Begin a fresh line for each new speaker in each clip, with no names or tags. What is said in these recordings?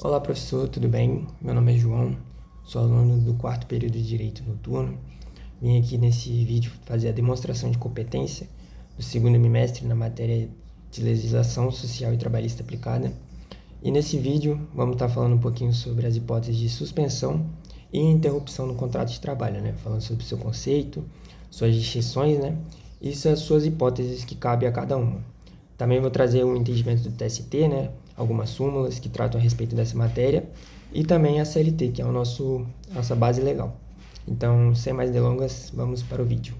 Olá, professor, tudo bem? Meu nome é João, sou aluno do 4º período de Direito Noturno. Vim aqui nesse vídeo fazer a demonstração de competência do 2º bimestre na matéria de Legislação Social e Trabalhista Aplicada. E nesse vídeo vamos estar falando um pouquinho sobre as hipóteses de suspensão e interrupção no contrato de trabalho, falando sobre o seu conceito, suas distinções, e as suas hipóteses que cabem a cada uma. Também vou trazer um entendimento do TST, algumas súmulas que tratam a respeito dessa matéria, e também a CLT, que é nossa base legal. Então, sem mais delongas, vamos para o vídeo.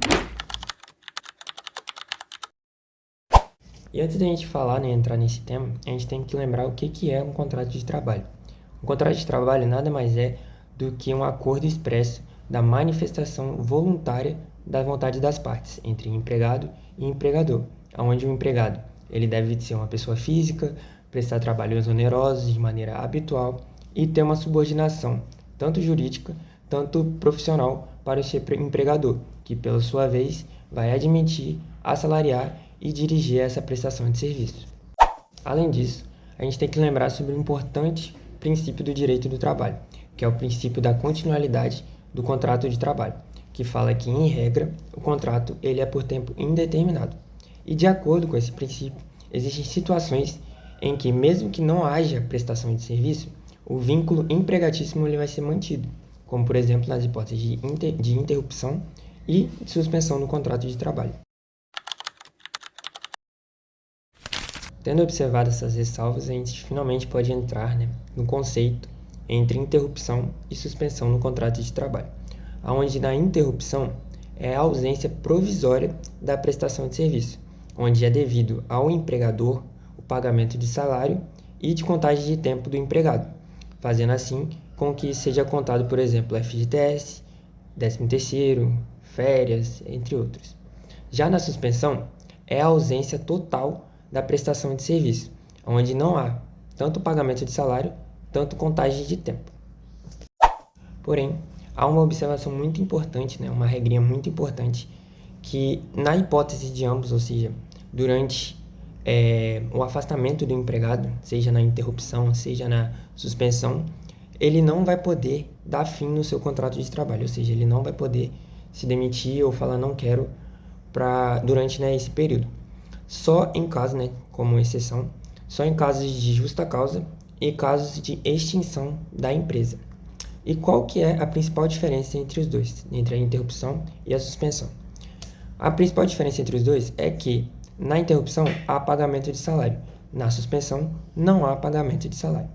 E antes da gente falar, entrar nesse tema, a gente tem que lembrar o que é um contrato de trabalho. Um contrato de trabalho nada mais é do que um acordo expresso da manifestação voluntária da vontade das partes, entre empregado e empregador, onde o empregado ele deve ser uma pessoa física, prestar trabalhos onerosos de maneira habitual e ter uma subordinação, tanto jurídica, tanto profissional, para o seu empregador, que, pela sua vez, vai admitir, assalariar e dirigir essa prestação de serviço. Além disso, a gente tem que lembrar sobre um importante princípio do direito do trabalho, que é o princípio da continuidade do contrato de trabalho, que fala que, em regra, o contrato ele é por tempo indeterminado. E, de acordo com esse princípio, existem situações em que, mesmo que não haja prestação de serviço, o vínculo empregatício ele vai ser mantido, como, por exemplo, nas hipóteses de interrupção e de suspensão do contrato de trabalho. Tendo observado essas ressalvas, a gente finalmente pode entrar no conceito entre interrupção e suspensão no contrato de trabalho, onde na interrupção é a ausência provisória da prestação de serviço, onde é devido ao empregador o pagamento de salário e de contagem de tempo do empregado, fazendo assim com que seja contado, por exemplo, FGTS, 13º, férias, entre outros. Já na suspensão, é a ausência total da prestação de serviço, onde não há tanto pagamento de salário, tanto contagem de tempo. Porém, há uma observação muito importante, uma regrinha muito importante, que na hipótese de ambos, ou seja, durante o afastamento do empregado, seja na interrupção, seja na suspensão, ele não vai poder dar fim no seu contrato de trabalho, ou seja, ele não vai poder se demitir ou falar não quero durante esse período. Só em caso, como exceção, só em casos de justa causa e casos de extinção da empresa. E qual que é a principal diferença entre os dois, entre a interrupção e a suspensão? A principal diferença entre os dois é que na interrupção há pagamento de salário, na suspensão não há pagamento de salário.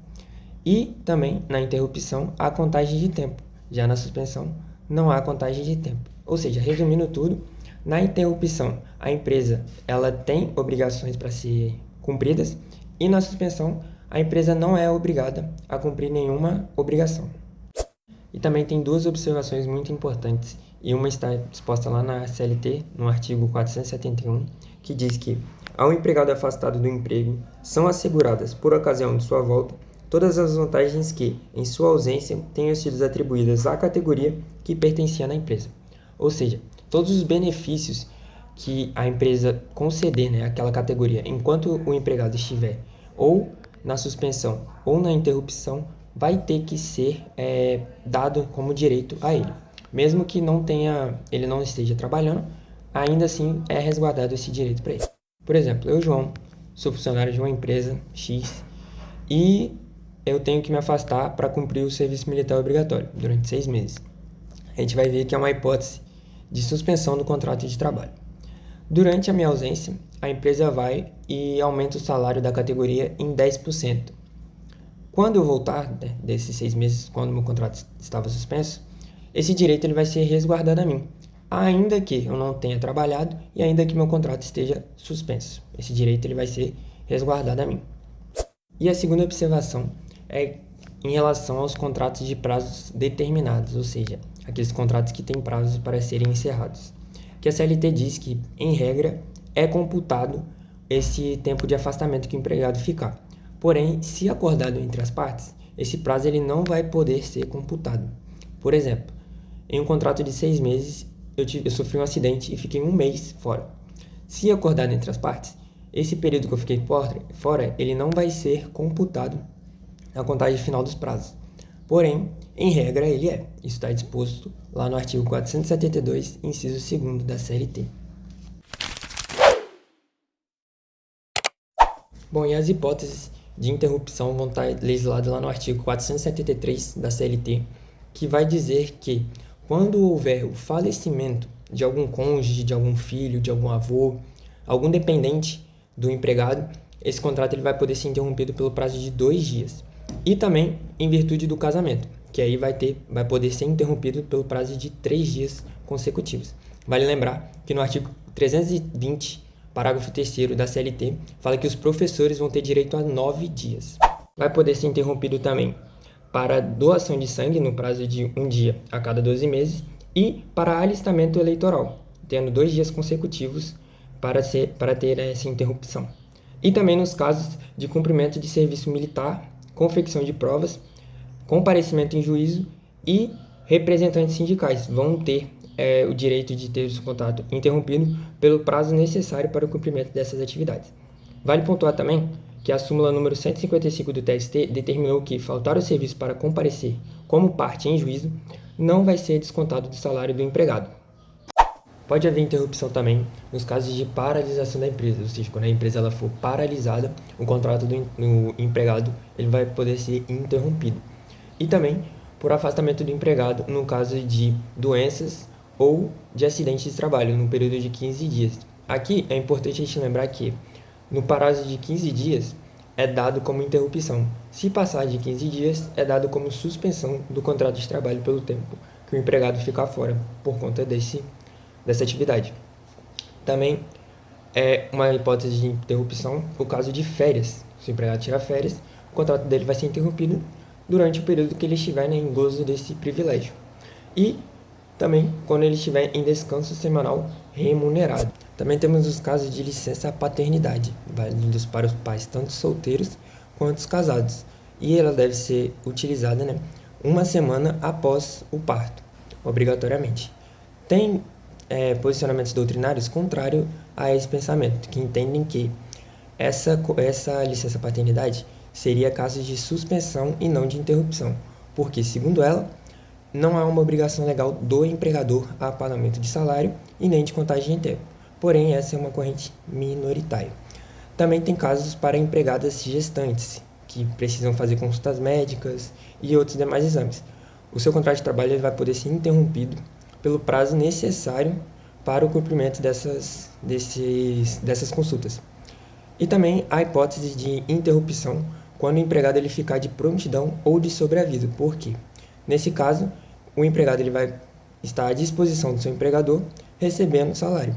E também na interrupção há contagem de tempo, já na suspensão não há contagem de tempo. Ou seja, resumindo tudo, na interrupção a empresa ela tem obrigações para ser cumpridas e na suspensão a empresa não é obrigada a cumprir nenhuma obrigação. E também tem duas observações muito importantes, e uma está exposta lá na CLT, no artigo 471, que diz que, ao empregado afastado do emprego, são asseguradas, por ocasião de sua volta, todas as vantagens que, em sua ausência, tenham sido atribuídas à categoria que pertencia na empresa. Ou seja, todos os benefícios que a empresa conceder àquela categoria enquanto o empregado estiver ou na suspensão ou na interrupção, vai ter que ser dado como direito a ele. Mesmo que ele não esteja trabalhando, ainda assim é resguardado esse direito para ele. Por exemplo, eu, João, sou funcionário de uma empresa X e eu tenho que me afastar para cumprir o serviço militar obrigatório durante 6 meses. A gente vai ver que é uma hipótese de suspensão do contrato de trabalho. Durante a minha ausência, a empresa vai e aumenta o salário da categoria em 10%. Quando eu voltar desses 6 meses, quando meu contrato estava suspenso, esse direito ele vai ser resguardado a mim, ainda que eu não tenha trabalhado e ainda que meu contrato esteja suspenso. Esse direito ele vai ser resguardado a mim. E a segunda observação é em relação aos contratos de prazos determinados, ou seja, aqueles contratos que têm prazos para serem encerrados. Que a CLT diz que, em regra, é computado esse tempo de afastamento que o empregado ficar. Porém, se acordado entre as partes, esse prazo ele não vai poder ser computado. Por exemplo, em um contrato de 6 meses, eu sofri um acidente e fiquei 1 mês fora. Se acordado entre as partes, esse período que eu fiquei fora, ele não vai ser computado a contagem final dos prazos. Porém, em regra, ele é. Isso está disposto lá no artigo 472, inciso 2º da CLT. Bom, e as hipóteses de interrupção vão estar legisladas lá no artigo 473 da CLT, que vai dizer que quando houver o falecimento de algum cônjuge, de algum filho, de algum avô, algum dependente do empregado, esse contrato ele vai poder ser interrompido pelo prazo de 2 dias. E também em virtude do casamento, que aí vai poder ser interrompido pelo prazo de 3 dias consecutivos. Vale lembrar que no artigo 320, parágrafo 3º da CLT, fala que os professores vão ter direito a 9 dias. Vai poder ser interrompido também para doação de sangue no prazo de 1 dia a cada 12 meses e para alistamento eleitoral, tendo 2 dias consecutivos para ter essa interrupção. E também nos casos de cumprimento de serviço militar, confecção de provas, comparecimento em juízo e representantes sindicais vão ter o direito de ter o seu contrato interrompido pelo prazo necessário para o cumprimento dessas atividades. Vale pontuar também que a súmula número 155 do TST determinou que faltar o serviço para comparecer como parte em juízo não vai ser descontado do salário do empregado. Pode haver interrupção também nos casos de paralisação da empresa, ou seja, quando a empresa ela for paralisada, o contrato do empregado ele vai poder ser interrompido. E também por afastamento do empregado no caso de doenças ou de acidentes de trabalho, no período de 15 dias. Aqui é importante a gente lembrar que no prazo de 15 dias é dado como interrupção. Se passar de 15 dias, é dado como suspensão do contrato de trabalho pelo tempo que o empregado ficar fora por conta dessa atividade. Também é uma hipótese de interrupção o caso de férias. Se o empregado tirar férias, o contrato dele vai ser interrompido durante o período que ele estiver em gozo desse privilégio. E também quando ele estiver em descanso semanal remunerado. Também temos os casos de licença paternidade, válidos para os pais tanto solteiros quanto os casados. E ela deve ser utilizada, uma semana após o parto, obrigatoriamente. Tem posicionamentos doutrinários contrários a esse pensamento, que entendem que essa licença paternidade seria caso de suspensão e não de interrupção, porque, segundo ela, não há uma obrigação legal do empregador a pagamento de salário e nem de contagem em tempo. Porém, essa é uma corrente minoritária. Também tem casos para empregadas gestantes, que precisam fazer consultas médicas e outros demais exames. O seu contrato de trabalho ele vai poder ser interrompido pelo prazo necessário para o cumprimento dessas consultas. E também a hipótese de interrupção quando o empregado ele ficar de prontidão ou de sobreaviso. Por quê? Nesse caso, o empregado ele vai estar à disposição do seu empregador recebendo salário.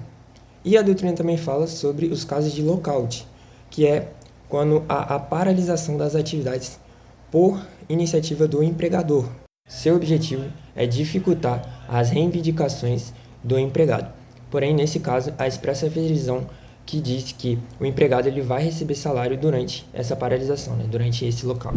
E a doutrina também fala sobre os casos de lockout, que é quando há a paralisação das atividades por iniciativa do empregador. Seu objetivo é dificultar as reivindicações do empregado. Porém, nesse caso, há expressa previsão que diz que o empregado ele vai receber salário durante essa paralisação, durante esse lockout.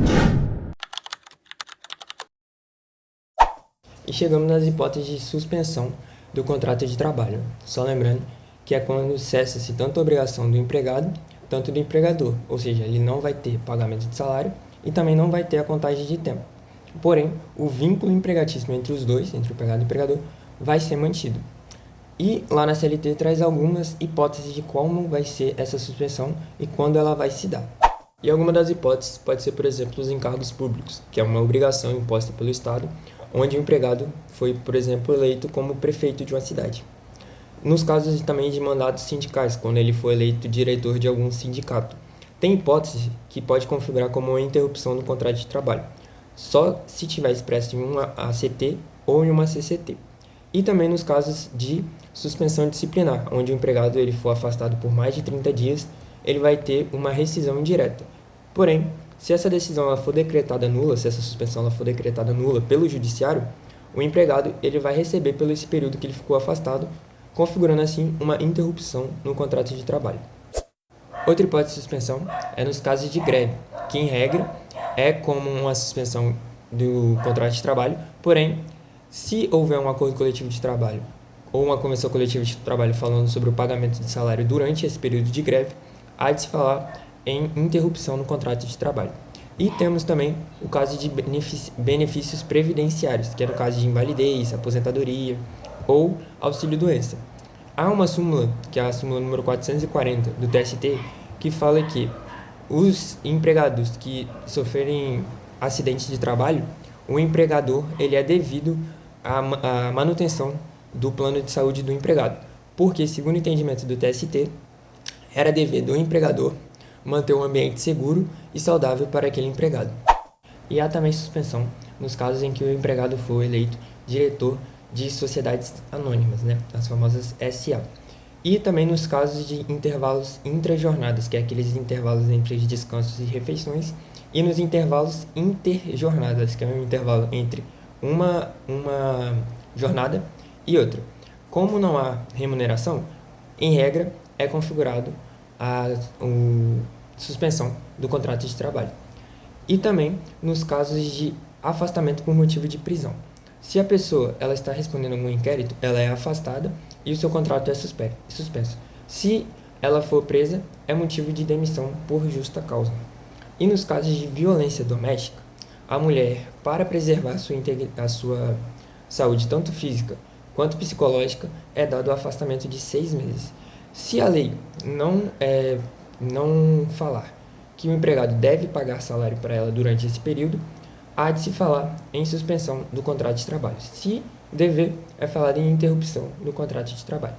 E chegamos nas hipóteses de suspensão do contrato de trabalho. Só lembrando que é quando cessa-se tanto a obrigação do empregado, tanto do empregador, ou seja, ele não vai ter pagamento de salário e também não vai ter a contagem de tempo. Porém, o vínculo empregatício entre os dois, entre o empregado e o empregador, vai ser mantido. E lá na CLT traz algumas hipóteses de como vai ser essa suspensão e quando ela vai se dar. E alguma das hipóteses pode ser, por exemplo, os encargos públicos, que é uma obrigação imposta pelo Estado, onde o empregado foi, por exemplo, eleito como prefeito de uma cidade. Nos casos também de mandatos sindicais, quando ele foi eleito diretor de algum sindicato. Tem hipótese que pode configurar como uma interrupção do contrato de trabalho, só se tiver expresso em uma ACT ou em uma CCT. E também nos casos de suspensão disciplinar, onde o empregado ele for afastado por mais de 30 dias, ele vai ter uma rescisão indireta. Porém, se essa decisão ela for decretada nula, se essa suspensão ela for decretada nula pelo judiciário, o empregado ele vai receber pelo esse período que ele ficou afastado, configurando assim uma interrupção no contrato de trabalho. Outra hipótese de suspensão é nos casos de greve, que em regra é como uma suspensão do contrato de trabalho, porém, se houver um acordo coletivo de trabalho ou uma convenção coletiva de trabalho falando sobre o pagamento de salário durante esse período de greve, há de se falar em interrupção no contrato de trabalho. E temos também o caso de benefícios previdenciários, que é no caso de invalidez, aposentadoria ou auxílio-doença. Há uma súmula, que é a súmula número 440 do TST, que fala que os empregados que sofrerem acidentes de trabalho, o empregador ele é devido à manutenção do plano de saúde do empregado, porque, segundo o entendimento do TST, era dever do empregador manter um ambiente seguro e saudável para aquele empregado. E há também suspensão nos casos em que o empregado for eleito diretor de sociedades anônimas, as famosas SA. E também nos casos de intervalos intrajornadas, que é aqueles intervalos entre descansos e refeições, e nos intervalos interjornadas, que é um intervalo entre uma jornada e outra. Como não há remuneração, em regra, é configurado a suspensão do contrato de trabalho. E também nos casos de afastamento por motivo de prisão. Se a pessoa ela está respondendo a um inquérito, ela é afastada e o seu contrato é suspenso. Se ela for presa, é motivo de demissão por justa causa. E nos casos de violência doméstica, a mulher, para preservar a sua saúde, tanto física quanto psicológica, é dado o afastamento de 6 meses. Se a lei não falar que o empregado deve pagar salário para ela durante esse período, há de se falar em suspensão do contrato de trabalho. Se dever, é falado em interrupção do contrato de trabalho.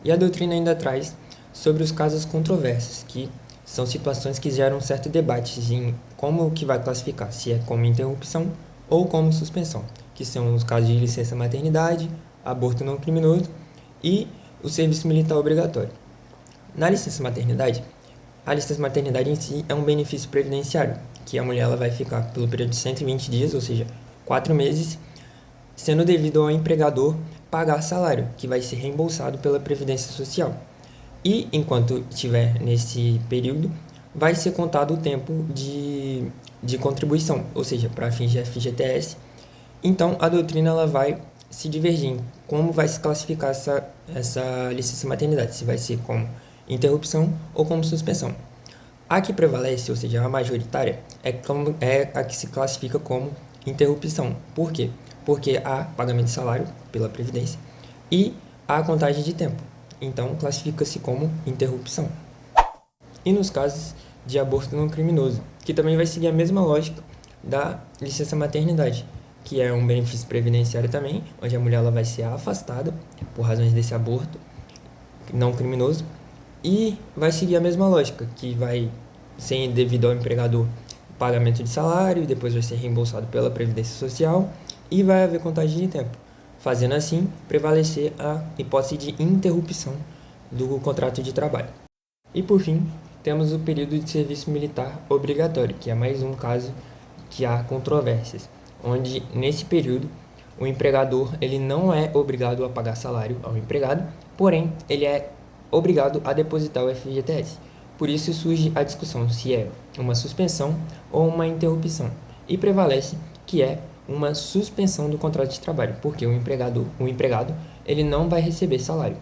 E a doutrina ainda traz sobre os casos controversos, que são situações que geram um certo debate em como que vai classificar, se é como interrupção ou como suspensão, que são os casos de licença maternidade, aborto não criminoso e o serviço militar obrigatório. Na licença maternidade, a licença maternidade em si é um benefício previdenciário, que a mulher ela vai ficar pelo período de 120 dias, ou seja, 4 meses, sendo devido ao empregador pagar salário, que vai ser reembolsado pela Previdência Social. E, enquanto estiver nesse período, vai ser contado o tempo de contribuição, ou seja, para fins de FGTS. Então, a doutrina ela vai se divergir em como vai se classificar essa licença maternidade, se vai ser como interrupção ou como suspensão. A que prevalece, ou seja, a majoritária, é a que se classifica como interrupção. Por quê? Porque há pagamento de salário pela Previdência e há contagem de tempo. Então, classifica-se como interrupção. E nos casos de aborto não criminoso, que também vai seguir a mesma lógica da licença maternidade, que é um benefício previdenciário também, onde a mulher ela vai ser afastada por razões desse aborto não criminoso, e vai seguir a mesma lógica, que vai ser devido ao empregador pagamento de salário, depois vai ser reembolsado pela Previdência Social e vai haver contagem de tempo, fazendo assim prevalecer a hipótese de interrupção do contrato de trabalho. E por fim, temos o período de serviço militar obrigatório, que é mais um caso que há controvérsias, onde nesse período o empregador ele não é obrigado a pagar salário ao empregado, porém ele é obrigado a depositar o FGTS. Por isso surge a discussão se é uma suspensão ou uma interrupção, e prevalece que é uma suspensão do contrato de trabalho, porque o empregado ele não vai receber salário.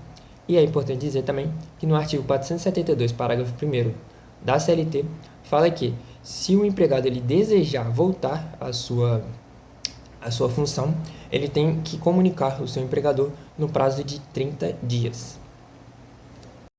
E é importante dizer também que no artigo 472, parágrafo 1º da CLT, fala que se o empregado ele desejar voltar à sua função, ele tem que comunicar o seu empregador no prazo de 30 dias.